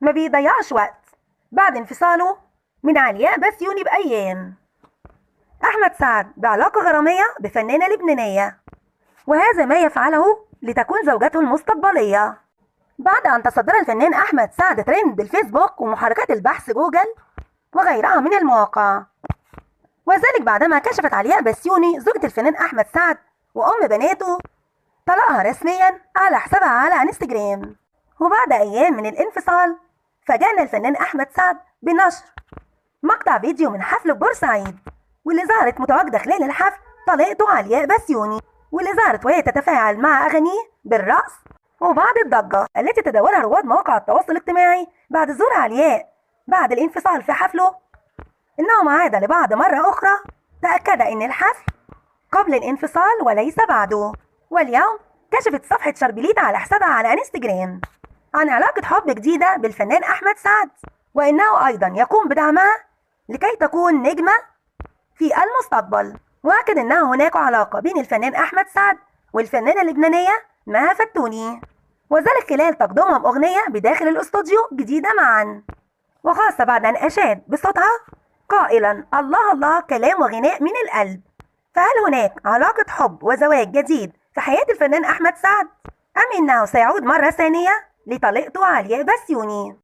ما بيضيعش وقت بعد انفصاله من علياء بسيوني بأيام. أحمد سعد بعلاقة غرامية بفنانة لبنانية، وهذا ما يفعله لتكون زوجته المستقبلية. بعد أن تصدر الفنان أحمد سعد ترند بالفيسبوك ومحركات البحث جوجل وغيرها من المواقع، وذلك بعدما كشفت علياء بسيوني زوجة الفنان أحمد سعد وأم بناته طلاقها رسميا على حسابها على انستجرام. وبعد أيام من الانفصال فاجأنا الفنان أحمد سعد بنشر مقطع فيديو من حفل بورسعيد، واللي ظهرت متواجدة خلال الحفل طليقته علياء بسيوني، واللي ظهرت وهي تتفاعل مع أغانيه بالرقص. وبعد الضجة التي تداولها رواد مواقع التواصل الاجتماعي بعد ظهور علياء بعد الانفصال في حفله، إنه عاد لبعض مرة أخرى تأكد إن الحفل قبل الانفصال وليس بعده. واليوم كشفت صفحة شربليت على حسابها على انستجرام عن علاقة حب جديدة بالفنان أحمد سعد، وإنه أيضا يقوم بدعمها لكي تكون نجمة في المستقبل. وأكد أنه هناك علاقة بين الفنان أحمد سعد والفنانة اللبنانية مها فتوني، وذلك خلال تقديمهم أغنية بداخل الاستوديو جديدة معا، وخاصة بعد أن أشاد بصوتها قائلا الله الله كلام وغناء من القلب. فهل هناك علاقة حب وزواج جديد في حياة الفنان أحمد سعد، أم إنه سيعود مرة ثانية لطليقته علياء بسيوني؟